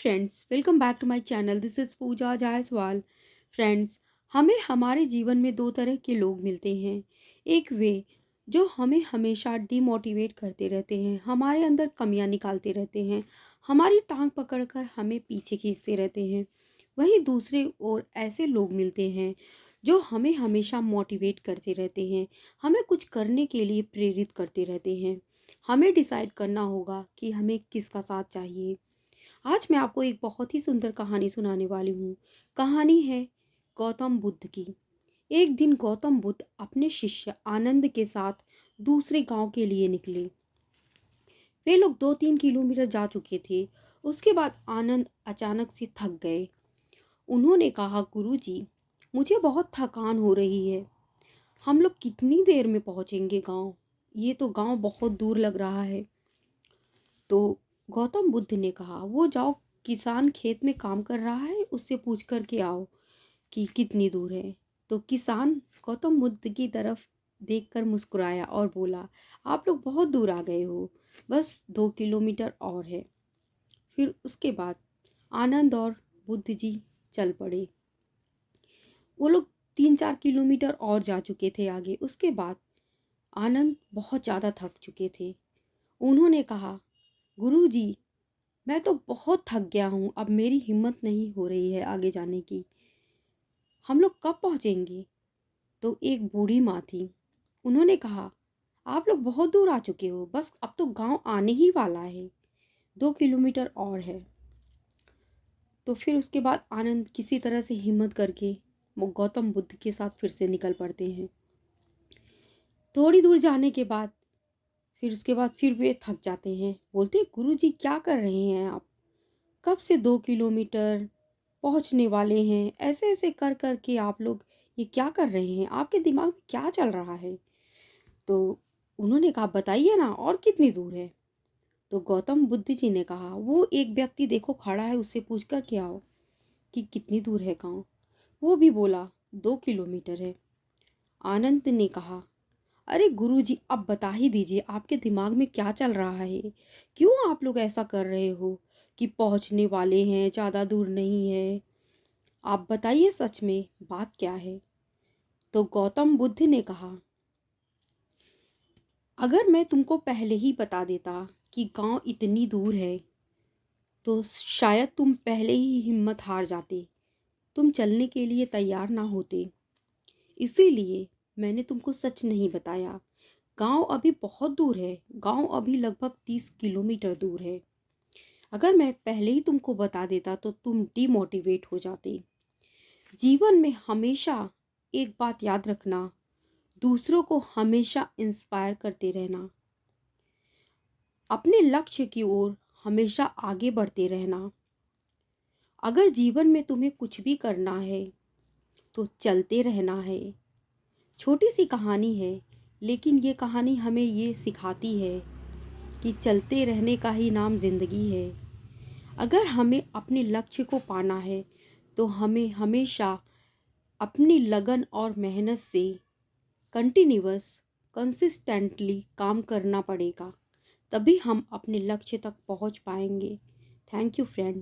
Friends, welcome back to my channel. This is Pooja Jaiswal. Friends, हमें हमारे जीवन में दो तरह के लोग मिलते हैं। एक वे जो हमें हमेशा डिमोटिवेट करते रहते हैं, हमारे अंदर कमियां निकालते रहते हैं, हमारी टांग पकड़कर हमें पीछे खींचते रहते हैं। वहीं दूसरे ओर ऐसे लोग मिलते हैं जो हमें हमेशा मोटिवेट करते रहते हैं, हमें कुछ करने के लिए प्रेरित करते रहते हैं। हमें डिसाइड करना होगा कि हमें किसका साथ चाहिए। आज मैं आपको एक बहुत ही सुंदर कहानी सुनाने वाली हूँ। कहानी है गौतम बुद्ध की। एक दिन गौतम बुद्ध अपने शिष्य आनंद के साथ दूसरे गांव के लिए निकले। वे लोग 2-3 किलोमीटर जा चुके थे। उसके बाद आनंद अचानक से थक गए। उन्होंने कहा, गुरुजी, मुझे बहुत थकान हो रही है। हम लोग कितनी देर में पहुंचेंगे गांव? ये तो गांव बहुत दूर लग रहा है। तो गौतम बुद्ध ने कहा, वो जाओ, किसान खेत में काम कर रहा है, उससे पूछ कर के आओ कि कितनी दूर है। तो किसान गौतम बुद्ध की तरफ देखकर मुस्कुराया और बोला, आप लोग बहुत दूर आ गए हो, बस 2 किलोमीटर और है। फिर उसके बाद आनंद और बुद्ध जी चल पड़े। वो लोग 3-4 किलोमीटर और जा चुके थे आगे। उसके बाद आनंद बहुत ज़्यादा थक चुके थे। उन्होंने कहा, गुरु जी, मैं तो बहुत थक गया हूँ, अब मेरी हिम्मत नहीं हो रही है आगे जाने की। हम लोग कब पहुँचेंगे? तो एक बूढ़ी माँ थी। उन्होंने कहा, आप लोग बहुत दूर आ चुके हो, बस अब तो गांव आने ही वाला है, 2 किलोमीटर और है। तो फिर उसके बाद आनंद किसी तरह से हिम्मत करके वो गौतम बुद्ध के साथ फिर से निकल पड़ते हैं। थोड़ी दूर जाने के बाद फिर उसके बाद फिर वे थक जाते हैं। बोलते हैं, गुरु जी, क्या कर रहे हैं आप? कब से 2 किलोमीटर पहुंचने वाले हैं, ऐसे ऐसे कर कर के आप लोग ये क्या कर रहे हैं? आपके दिमाग में क्या चल रहा है? तो उन्होंने कहा, बताइए ना, और कितनी दूर है? तो गौतम बुद्ध जी ने कहा, वो एक व्यक्ति देखो खड़ा है, उससे पूछ कर के आओ कि कितनी दूर है गाँव। वो भी बोला, 2 किलोमीटर है। आनंद ने कहा, अरे गुरुजी, अब बता ही दीजिए, आपके दिमाग में क्या चल रहा है? क्यों आप लोग ऐसा कर रहे हो कि पहुंचने वाले हैं, ज़्यादा दूर नहीं है? आप बताइए, सच में बात क्या है? तो गौतम बुद्ध ने कहा, अगर मैं तुमको पहले ही बता देता कि गांव इतनी दूर है, तो शायद तुम पहले ही हिम्मत हार जाते, तुम चलने के लिए तैयार ना होते। इसीलिए मैंने तुमको सच नहीं बताया। गांव अभी बहुत दूर है, गांव अभी लगभग 30 किलोमीटर दूर है। अगर मैं पहले ही तुमको बता देता तो तुम डिमोटिवेट हो जाते। जीवन में हमेशा एक बात याद रखना, दूसरों को हमेशा इंस्पायर करते रहना, अपने लक्ष्य की ओर हमेशा आगे बढ़ते रहना। अगर जीवन में तुम्हें कुछ भी करना है तो चलते रहना है। छोटी सी कहानी है, लेकिन ये कहानी हमें ये सिखाती है कि चलते रहने का ही नाम ज़िंदगी है। अगर हमें अपने लक्ष्य को पाना है तो हमें हमेशा अपनी लगन और मेहनत से कंटिन्यूअस कंसिस्टेंटली काम करना पड़ेगा, तभी हम अपने लक्ष्य तक पहुंच पाएंगे। Thank you friend.